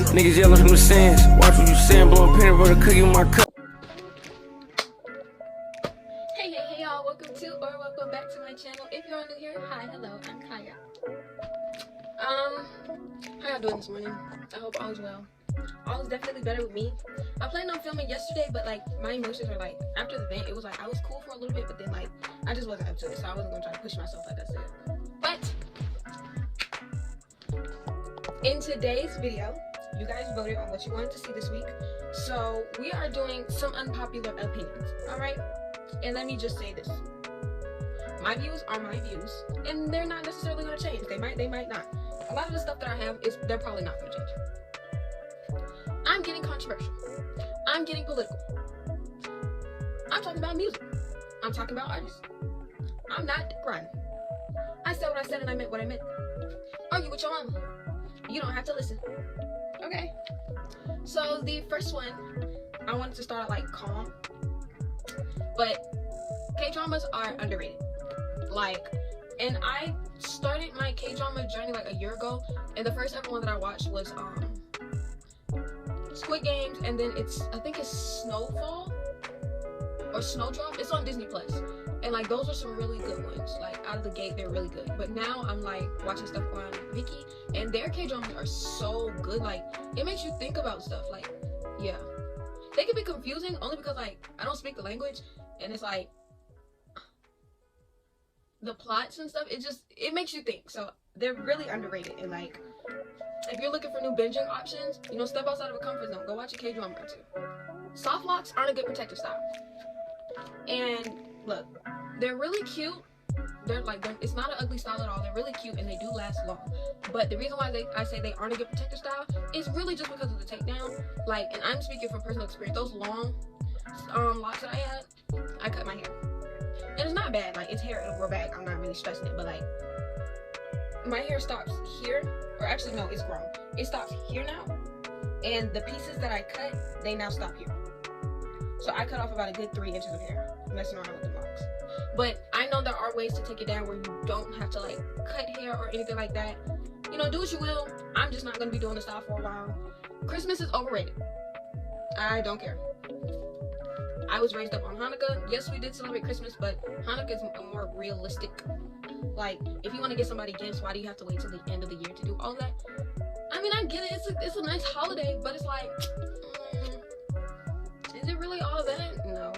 Niggas yelling from the stands. Watch what you saying, blow a peanut butter cookie in my cup. Hey y'all, welcome back to my channel. If you're new here, hi, hello, I'm Kaya. How y'all doing this morning? I hope all is well. All is definitely better with me. I planned on filming yesterday, but like my emotions were like, after the event, it was like I was cool for a little bit, but then like I just wasn't up to it, so I wasn't gonna try to push myself like I said. But in today's video, you guys voted on what you wanted to see this week, so we are doing some unpopular opinions. All right, and let me just say this: my views are my views, and they're not necessarily gonna change. They might not. A lot of the stuff that I have they're probably not gonna change. I'm getting controversial. I'm getting political. I'm talking about music. I'm talking about artists. I'm not grinding. I said what I said and I meant what I meant. Argue with your mama. You don't have to listen. Okay. So the first one, I wanted to start out like calm. But K-dramas are underrated. And I started my K-drama journey like a year ago, and the first ever one that I watched was Squid Games, and then I think it's Snowfall or Snowdrop. It's on Disney Plus, and like those are some really good ones. Like out of the gate, they're really good. But now I'm like watching stuff on Viki, and their K-dramas are so good. Like it makes you think about stuff. Like yeah, they can be confusing only because like I don't speak the language, and it's like the plots and stuff. It makes you think. So they're really underrated. And like if you're looking for new binging options, step outside of a comfort zone. Go watch a K-drama or two. Soft locks aren't a good protective style. And look, they're really cute. It's not an ugly style at all. They're really cute and they do last long. But the reason why I say they aren't a good protective style is really just because of the takedown. And I'm speaking from personal experience. Those long locks that I had, I cut my hair. And it's not bad. Like it's hair, it'll grow back. I'm not really stressing it, but like my hair stops here, or actually no, it's grown. It stops here now, and the pieces that I cut, they now stop here. So I cut off about a good 3 inches of hair, messing around with the locks. But I know there are ways to take it down where you don't have to like cut hair or anything like that. Do what you will. I'm just not gonna be doing this style for a while. Christmas is overrated. I don't care. I was raised up on Hanukkah. Yes, we did celebrate Christmas, but Hanukkah is a more realistic. Like, if you want to get somebody gifts, why do you have to wait till the end of the year to do all that? I mean, I get it. It's a nice holiday, but it's like, is it really all that? No.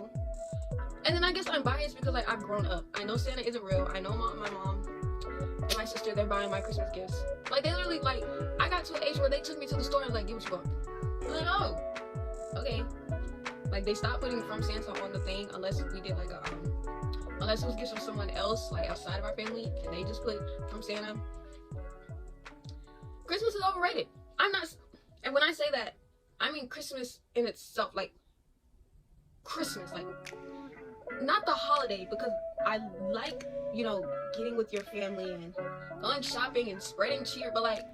And then I guess I'm biased because like I've grown up. I know Santa isn't real. I know my mom and my sister, they're buying my Christmas gifts. Like they literally I got to an age where they took me to the store and like, give what you want. I'm like, oh, okay. Like they stopped putting from Santa on the thing unless we did like unless it was gifts from someone else like outside of our family, and they just put from Santa. Christmas is overrated. And when I say that, I mean Christmas in itself, like Christmas, like not the holiday, because I like, getting with your family and going shopping and spreading cheer, but like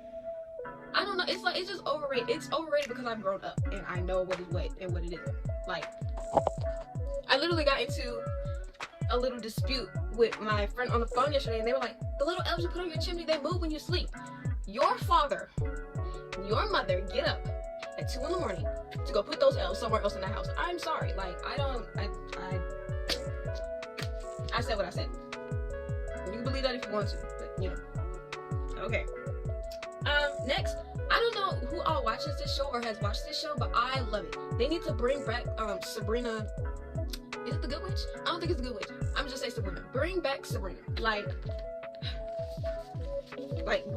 I don't know, it's just overrated. It's overrated because I've grown up and I know what is what and what it isn't. Like I literally got into a little dispute with my friend on the phone yesterday, and they were like, the little elves you put on your chimney, they move when you sleep. Your father, your mother get up at 2 in the morning to go put those elves somewhere else in the house. I'm sorry, like I said what I said. You can believe that if you want to, but okay. Next, I don't know who all watches this show or has watched this show, but I love it. They need to bring back Sabrina. Is it the Good Witch? I don't think it's the Good Witch. I'm just say Sabrina. Bring back Sabrina. Like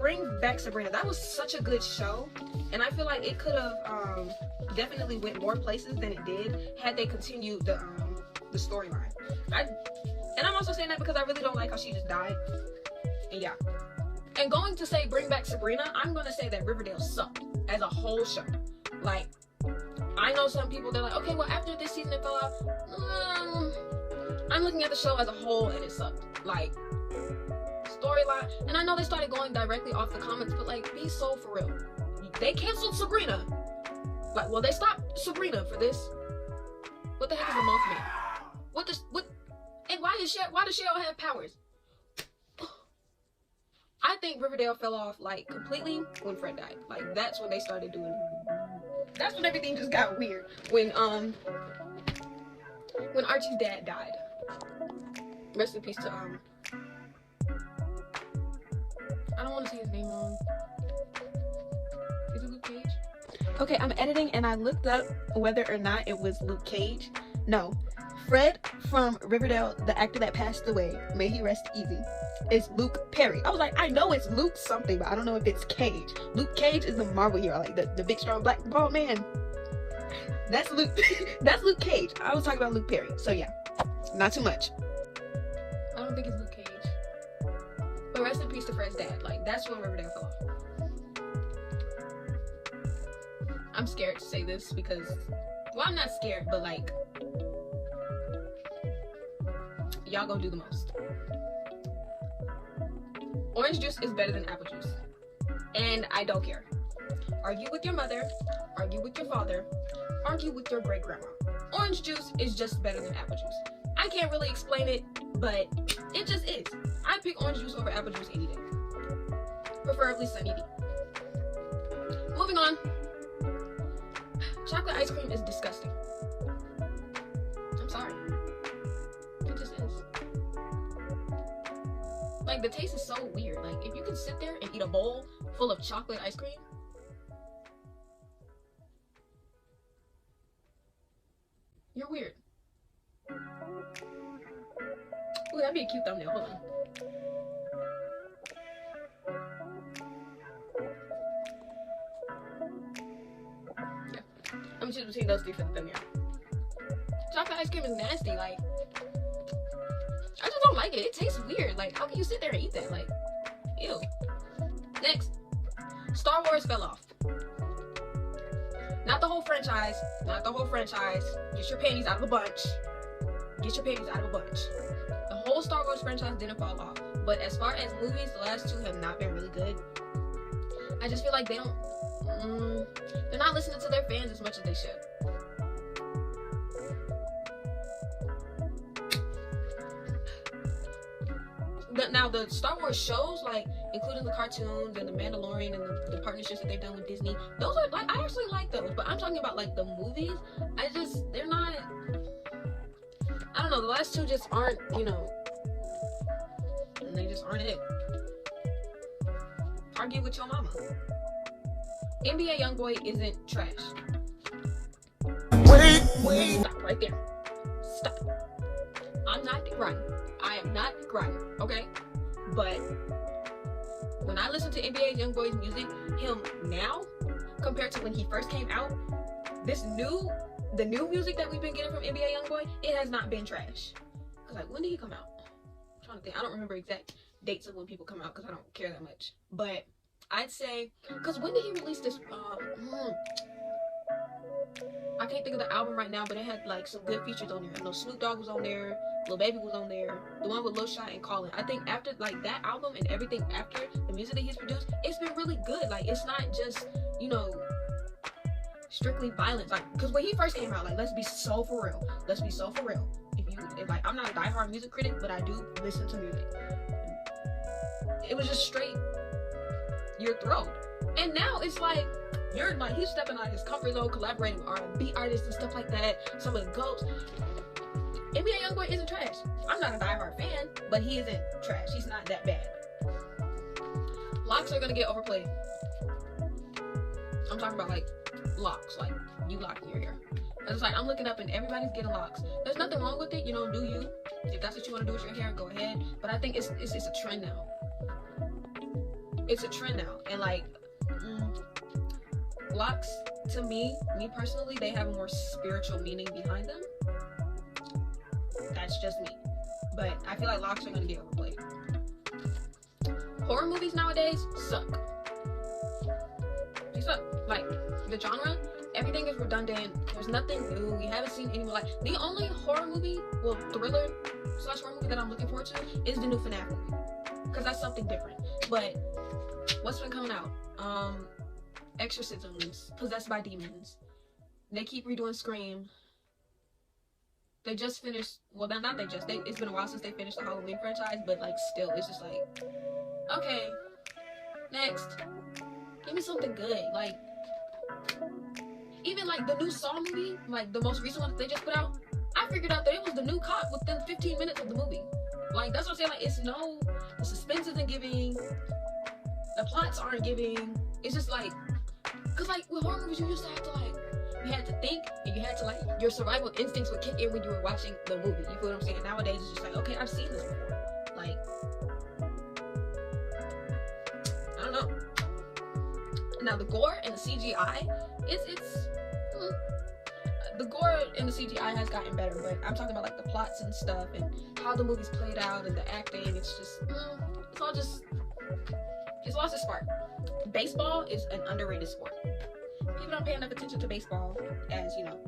bring back Sabrina. That was such a good show, and I feel like it could have definitely went more places than it did had they continued the storyline. And I'm also saying that because I really don't like how she just died. And yeah. And going to say bring back Sabrina, I'm gonna say that Riverdale sucked as a whole show. Like, I know some people, they're like, okay, well after this season it fell off. I'm looking at the show as a whole and it sucked. Like, storyline, and I know they started going directly off the comics, but like, be so for real. They canceled Sabrina. Like, well, they stopped Sabrina for this. What the heck is a Mothman? What? And why does Cheryl have powers? I think Riverdale fell off like completely when Fred died. Like that's when they started doing That's when everything just got weird. When Archie's dad died. Rest in peace to I don't want to say his name wrong. Is it Luke Cage? Okay, I'm editing and I looked up whether or not it was Luke Cage. No. Fred from Riverdale, the actor that passed away, may he rest easy, is Luke Perry. I was like, I know it's Luke something, but I don't know if it's Cage. Luke Cage is the Marvel hero, like the big strong black bald man. That's Luke. That's Luke Cage. I was talking about Luke Perry. So yeah, not too much. I don't think it's Luke Cage. But rest in peace to Fred's dad. Like, that's when Riverdale fell off. I'm scared to say this because, well, I'm not scared, but like, y'all gonna do the most. Orange juice is better than apple juice. And I don't care. Argue with your mother, argue with your father, argue with your great grandma. Orange juice is just better than apple juice. I can't really explain it, but it just is. I pick orange juice over apple juice any day. Preferably Sunny D. Moving on. Chocolate ice cream is disgusting. I'm sorry. It just is. Like, the taste is so weird. Like, if you can sit there and eat a bowl full of chocolate ice cream, you're weird. Ooh, that'd be a cute thumbnail. Hold on. Yeah. I'm gonna choose between those three for the thumbnail. Chocolate ice cream is nasty. Like, I just don't like it. It tastes weird. Like, how can you sit there and eat that? Like, ew. Next. Star Wars fell off. Not the whole franchise. Not the whole franchise. Get your panties out of a bunch. Get your panties out of a bunch. The whole Star Wars franchise didn't fall off. But as far as movies, the last two have not been really good. I just feel like they don't... they're not listening to their fans as much as they should. Now, the Star Wars shows, like, including the cartoons and the Mandalorian and the partnerships that they've done with Disney, those are, like, I actually like those. But I'm talking about, like, the movies. They're not... I don't know, the last two just aren't, you know... They just aren't it. Argue with your mama. NBA YoungBoy isn't trash. Wait. Stop right there. Stop. I'm not grinding. I am not grinding, okay? But when I listen to NBA YoungBoy's music, him now, compared to when he first came out, the new music that we've been getting from NBA YoungBoy, it has not been trash. Cause like, when did he come out? I'm trying to think. I don't remember exact dates of when people come out because I don't care that much. But I'd say, cause when did he release this? I can't think of the album right now, but it had like some good features on there. I know Snoop Dogg was on there, Lil Baby was on there, the one with Lil Shot and Colin. I think after like that album and everything after the music that he's produced, it's been really good. Like, it's not just, you know, strictly violence. Like, cause when he first came out, like, let's be so for real. If like, I'm not a diehard music critic, but I do listen to music. It was just straight your throat. And now it's like, you're like, he's stepping out of his comfort zone, collaborating with R&B artists and stuff like that. Some of the GOATs. NBA YoungBoy isn't trash. I'm not a diehard fan, but he isn't trash. He's not that bad. Locks are gonna get overplayed. I'm talking about like locks, like you lock your hair. It's like, I'm looking up and everybody's getting locks. There's nothing wrong with it, you know, do you? If that's what you want to do with your hair, go ahead. But I think it's a trend now. It's a trend now. And like, locks, to me personally, they have a more spiritual meaning behind them. That's just me. But I feel like locks are gonna get overplayed. Horror movies nowadays suck. They suck. Like, the genre, everything is redundant. There's nothing new. We haven't seen anyone like... The only horror movie, well, thriller / horror movie that I'm looking forward to is the new FNAF movie. Because that's something different. But what's been coming out? Exorcisms, Possessed by Demons. They keep redoing Scream. They just finished, well, not they just, it's been a while since they finished the Halloween franchise, but like still, it's just like, okay, next. Give me something good. Like, even like the new Saw movie, like the most recent one that they just put out, I figured out that it was the new cop within 15 minutes of the movie. Like, that's what I'm saying. Like, the suspense isn't giving, the plots aren't giving. It's just like, cause like with horror movies, you used to have to like, you had to think, and you had to like, your survival instincts would kick in when you were watching the movie. You feel what I'm saying? Nowadays, it's just like, okay, I've seen this before. Like, I don't know. Now the gore and the CGI, the gore and the CGI has gotten better, but I'm talking about like the plots and stuff and how the movie's played out and the acting. It's just, it's lost its spark. Baseball is an underrated sport. People don't pay enough attention to baseball as, you know,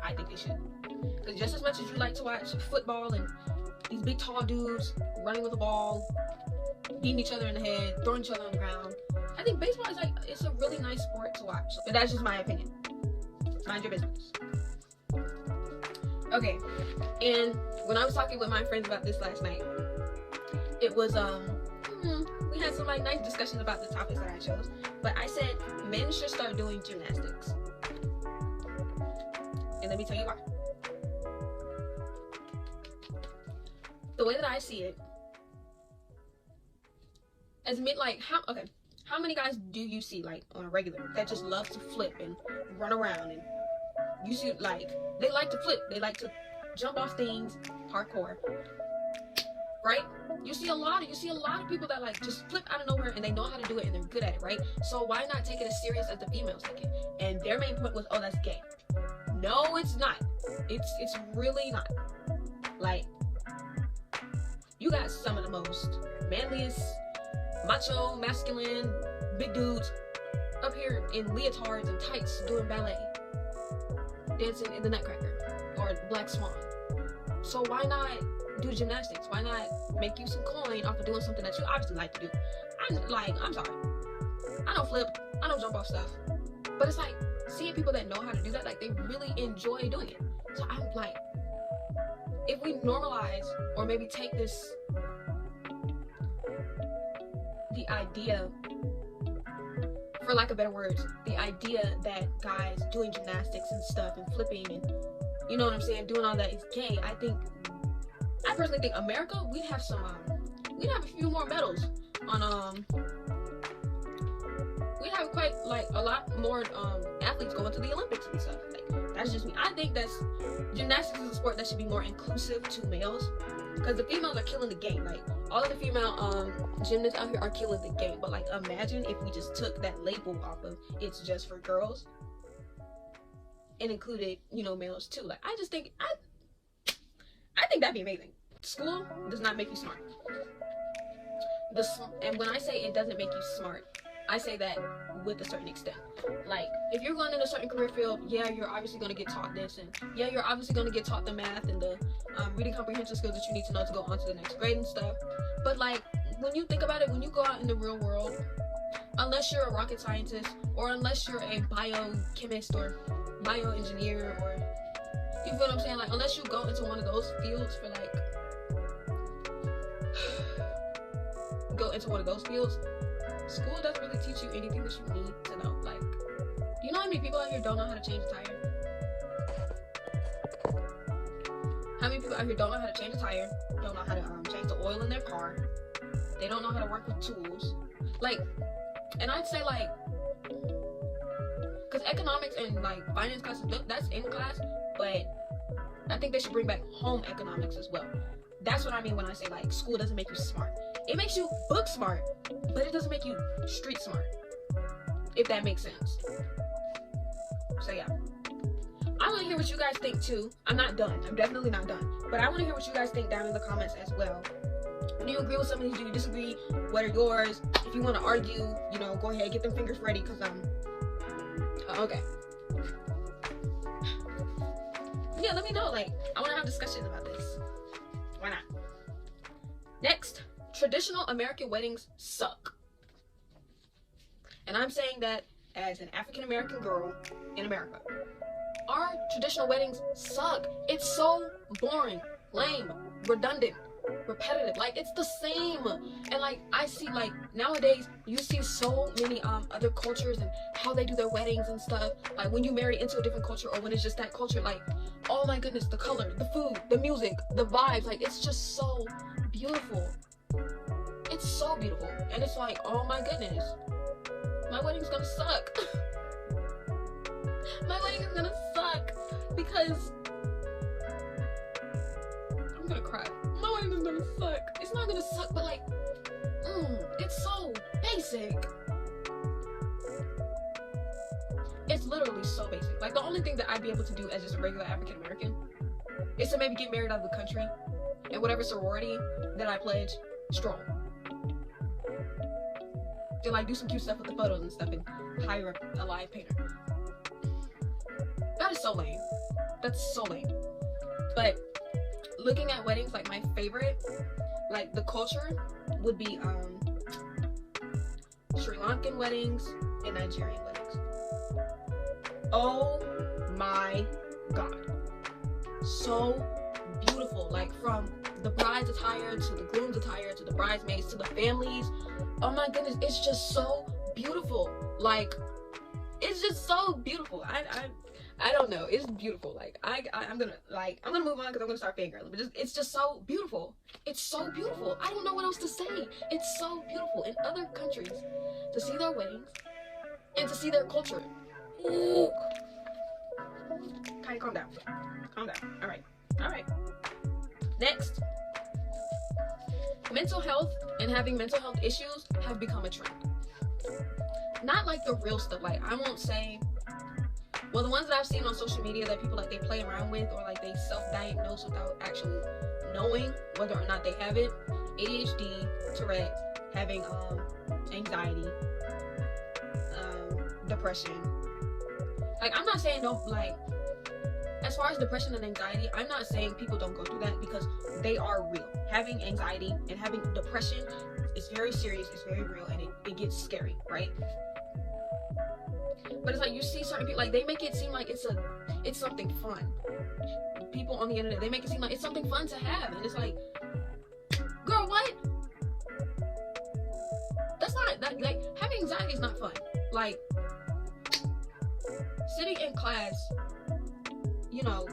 I think they should. Because just as much as you like to watch football and these big tall dudes running with a ball, beating each other in the head, throwing each other on the ground, I think baseball is like, it's a really nice sport to watch. But that's just my opinion. Mind your business. Okay, and when I was talking with my friends about this last night, it was, we had some like nice discussions about the topics that I chose, but I said men should start doing gymnastics. And let me tell you why. The way that I see it, as men, like, how many guys do you see like on a regular that just love to flip and run around, and you see like they like to flip, they like to jump off things, parkour, right? You see a lot of people that like just flip out of nowhere and they know how to do it and they're good at it, right? So why not take it as serious as the females take it? And their main point was, oh, that's gay. No, it's not. It's really not. Like, you got some of the most manliest, macho, masculine, big dudes up here in leotards and tights doing ballet, dancing in the Nutcracker or Black Swan. So why not do gymnastics? Why not make you some coin off of doing something that you obviously like to do? I'm sorry, I don't flip, I don't jump off stuff, but it's like seeing people that know how to do that, like they really enjoy doing it. So I'm like, if we normalize or maybe take this, the idea, for lack of better words, the idea that guys doing gymnastics and stuff and flipping and, you know what I'm saying, doing all that is gay, I personally think America, we'd have a few more medals on, we'd have quite, like, a lot more, athletes going to the Olympics and stuff. Like, that's just me. I think gymnastics is a sport that should be more inclusive to males, because the females are killing the game. Like, all of the female, gymnasts out here are killing the game. But, like, imagine if we just took that label off of it's just for girls and included, you know, males too. Like, I just think, I think that'd be amazing. School does not make you smart. And when I say it doesn't make you smart, I say that with a certain extent. Like, if you're going in a certain career field, yeah, you're obviously going to get taught this, and yeah, you're obviously going to get taught the math and the reading comprehension skills that you need to know to go on to the next grade and stuff. But like, when you think about it, when you go out in the real world, unless you're a rocket scientist, or unless you're a biochemist or bioengineer, or, you feel what I'm saying? Like, unless you go into one of those fields for like, school doesn't really teach you anything that you need to know. Like, do you know how many people out here don't know how to change a tire? How many people out here don't know how to change a tire, don't know how to change the oil in their car, they don't know how to work with tools? Like, and I'd say like, because economics and like finance classes, that's in class, but I think they should bring back home economics as well. That's what I mean when I say like school doesn't make you smart. It makes you book smart, but it doesn't make you street smart, if that makes sense. So yeah, I want to hear what you guys think too. I'm not done. I'm definitely not done. But I want to hear what you guys think down in the comments as well. Do you agree with some of these? Do you disagree? What are yours? If you want to argue, you know, go ahead, get them fingers ready, because okay. Yeah, let me know. Like, I want to have discussions about this. Why not? Next, traditional American weddings suck. And I'm saying that as an African American girl in America. Our traditional weddings suck. It's so boring, lame, redundant. repetitive. Like, it's the same. And like, I see, like, nowadays you see so many other cultures and how they do their weddings and stuff. Like, when you marry into a different culture, or when it's just that culture, like, oh my goodness, the color, the food, the music, the vibes, like, it's just so beautiful. It's so beautiful. And it's like, oh my goodness, my wedding's gonna suck. My wedding is gonna suck because I'm gonna cry. My wedding is gonna suck. It's not gonna suck, but like, it's so basic. It's literally so basic. Like, the only thing that I'd be able to do as just a regular African American is to maybe get married out of the country and whatever sorority that I pledge, strong. To like do some cute stuff with the photos and stuff and hire a live painter. That is so lame. That's so lame. But looking at weddings, like, my favorite, like, the culture would be Sri Lankan weddings and Nigerian weddings. Oh my god, so beautiful. Like, from the bride's attire to the groom's attire to the bridesmaids to the families. Oh my goodness, it's just so beautiful. Like, it's just so beautiful. I don't know, it's beautiful. Like, I'm gonna move on because I'm gonna start fangirling, but it's just so beautiful. It's so beautiful. I don't know what else to say. It's so beautiful. In other countries, to see their weddings and to see their culture. Ooh. Okay, calm down. Calm down. All right. Next, mental health and having mental health issues have become a trend. Not like the real stuff. Like, I won't say, well, the ones that I've seen on social media that people, like, they play around with, or like they self-diagnose without actually knowing whether or not they have it. ADHD, Tourette, having anxiety, depression. Like, I'm not saying don't, like, as far as depression and anxiety, I'm not saying people don't go through that, because they are real. Having anxiety and having depression is very serious, it's very real, and it gets scary, right? But it's like, you see certain people, like, they make it seem like it's something fun. People on the internet, they make it seem like it's something fun to have, and it's like, girl, what? That's not, that, like, having anxiety is not fun. Like, sitting in class, you know,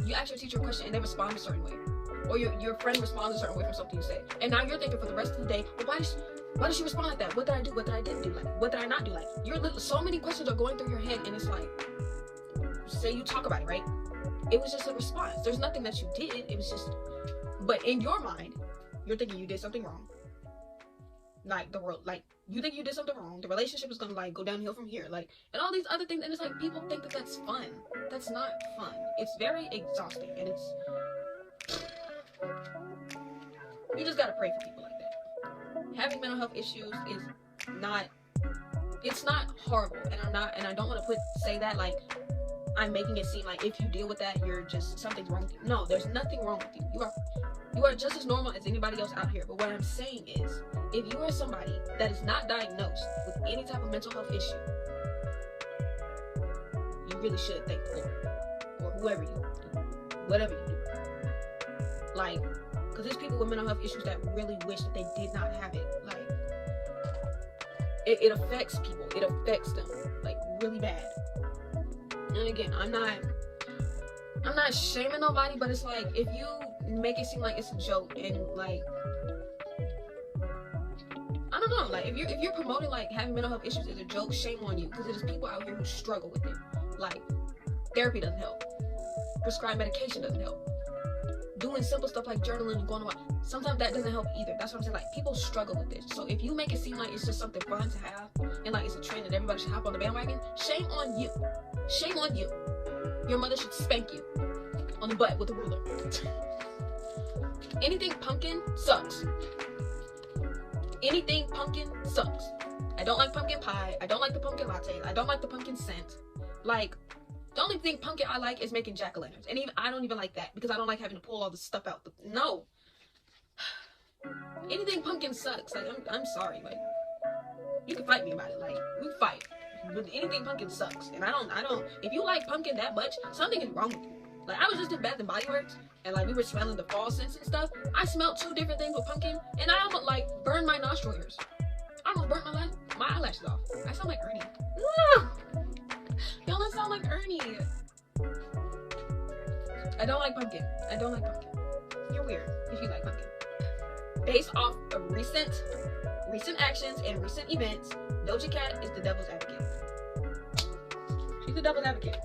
you ask your teacher a question and they respond a certain way, or your friend responds a certain way from something you say, and now you're thinking for the rest of the day, well, why did she respond like that? What did I do? What did I didn't do? Like, what did I not do? Like, so many questions are going through your head, and it's like, say you talk about it, right? It was just a response. There's nothing that you did. It was just, but in your mind, you're thinking you did something wrong. Like, the world, like, you think you did something wrong. The relationship is gonna, like, go downhill from here, like, and all these other things. And it's like, people think that that's fun. That's not fun. It's very exhausting, and it's, you just gotta pray for people like that. Having mental health issues is not, it's not horrible, and I don't want to say that like I'm making it seem like if you deal with that, you're just, something's wrong with you. No, there's nothing wrong with you. You are just as normal as anybody else out here. But what I'm saying is, if you are somebody that is not diagnosed with any type of mental health issue, you really should thank the Lord, or whoever you do, whatever you do. Like, because there's people with mental health issues that really wish that they did not have it. Like, it affects people. It affects them, like, really bad. And again, I'm not shaming nobody, but it's like, if you make it seem like it's a joke, and like, I don't know, like, if you're promoting like having mental health issues as a joke, shame on you, because there's people out here who struggle with it. Like, therapy doesn't help, prescribed medication doesn't help, doing simple stuff like journaling and going to work, sometimes that doesn't help either. That's what I'm saying. Like, people struggle with this. So if you make it seem like it's just something fun to have, and like it's a trend and everybody should hop on the bandwagon, shame on you. Shame on you. Your mother should spank you on the butt with a ruler. Anything pumpkin sucks. Anything pumpkin sucks. I don't like pumpkin pie. I don't like the pumpkin latte. I don't like the pumpkin scent. Like, the only thing pumpkin I like is making jack-o'-lanterns. And even I don't even like that, because I don't like having to pull all the stuff out. No. Anything pumpkin sucks. Like, I'm sorry. Like, you can fight me about it. Like, we fight. But anything pumpkin sucks. And I don't, if you like pumpkin that much, something is wrong with you. Like, I was just in Bath and Body Works, and like we were smelling the fall scents and stuff, I smelled 2 different things with pumpkin, and I almost like burned my nostril hairs. I almost burnt my eyelashes off. I sound like Ernie. Y'all don't sound like Ernie. I don't like pumpkin. I don't like pumpkin. You're weird if you like pumpkin. Based off of recent actions and recent events, Doja Cat is the devil's advocate. She's the devil's advocate.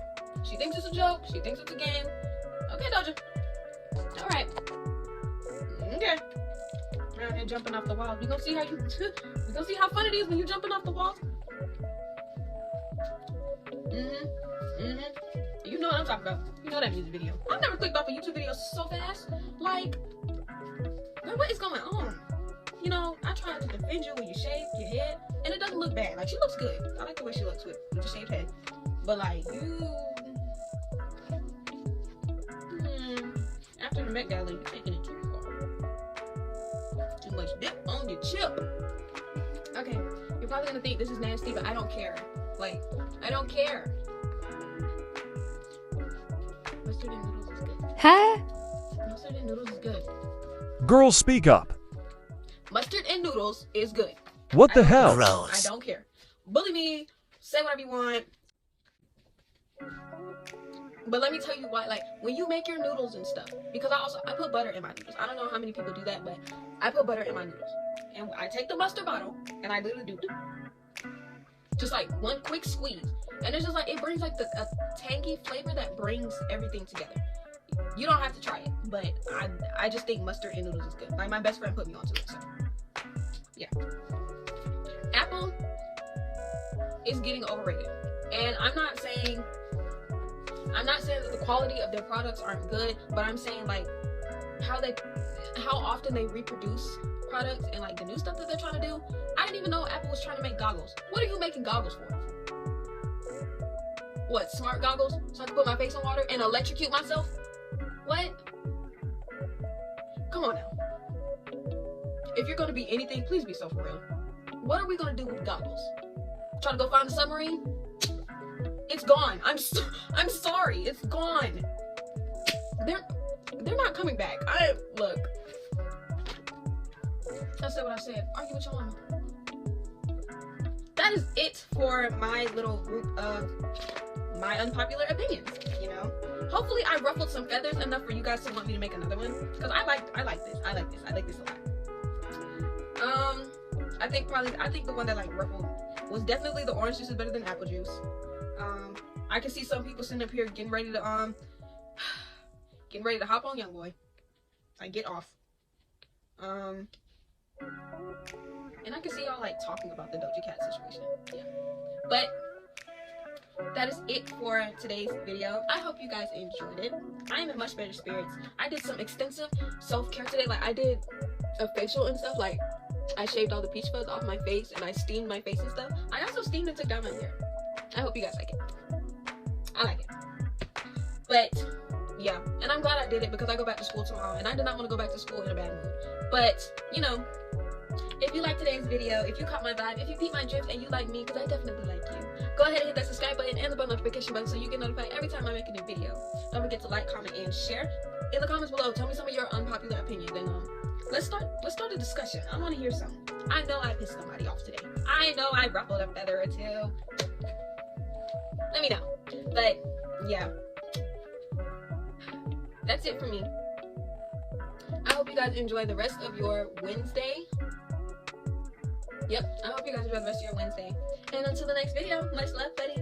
She thinks it's a joke. She thinks it's a game. Okay, Doja. All right. Okay. Around here jumping off the walls. We gonna see how fun it is when you're jumping off the walls. You know what I'm talking about. You know that music video. I've never clicked off a YouTube video so fast. Like, girl, what is going on? You know, I tried to defend you when you shave your head, and it doesn't look bad. Like, she looks good. I like the way she looks with the shaved head. But like, you, after the Met Gala, you're taking it too far. Too much dip on your chip. Okay, you're probably gonna think this is nasty, but I don't care. Like, I don't care. Mustard and noodles is good. Huh? Mustard and noodles is good. Girls, speak up. Mustard and noodles is good. What the hell? I don't care. Bully me, say whatever you want. But let me tell you why, like, when you make your noodles and stuff, because I put butter in my noodles. I don't know how many people do that, but I put butter in my noodles. And I take the mustard bottle, and I literally do just like one quick squeeze. And it's just like, it brings like a tangy flavor that brings everything together. You don't have to try it, but I just think mustard and noodles is good. Like, my best friend put me onto it, so yeah. Apple is getting overrated. And I'm not saying that the quality of their products aren't good, but I'm saying like how often they reproduce products and like the new stuff that they're trying to do. I didn't even know Apple was trying to make goggles. What are you making goggles for? What, smart goggles? So I can put my face in water and electrocute myself? What? Come on now. If you're gonna be anything, please be so for real. What are we gonna do with goggles? Try to go find a submarine? It's gone. I'm sorry. It's gone. They're not coming back. Look. I said what I said. Argue with your mama. That is it for my little group of my unpopular opinions, you know? Hopefully I ruffled some feathers enough for you guys to want me to make another one, because I like this. I like this a lot. I think the one that like ruffled was definitely the orange juice is better than apple juice. I can see some people sitting up here getting ready to hop on Youngboy. Like, get off. And I can see y'all like talking about the Doja Cat situation. Yeah. But that is it for today's video. I hope you guys enjoyed it. I am in much better spirits. I did some extensive self-care today. Like, I did a facial and stuff. Like, I shaved all the peach fuzz off my face and I steamed my face and stuff. I also steamed and took down my hair. I hope you guys like it. I like it. But yeah, and I'm glad I did it because I go back to school tomorrow and I did not want to go back to school in a bad mood. But, you know, if you liked today's video, if you caught my vibe, if you peeped my drift and you like me, because I definitely like you, go ahead and hit that subscribe button and the bell notification button so you get notified every time I make a new video. Don't forget to like, comment, and share. In the comments below, tell me some of your unpopular opinions, and let's start a discussion. I want to hear some. I know I pissed somebody off today. I know I ruffled a feather or two. Let me know. But yeah, that's it for me. I hope you guys enjoy the rest of your Wednesday. Yep, I hope you guys enjoy the rest of your Wednesday. And until the next video, much love, buddy.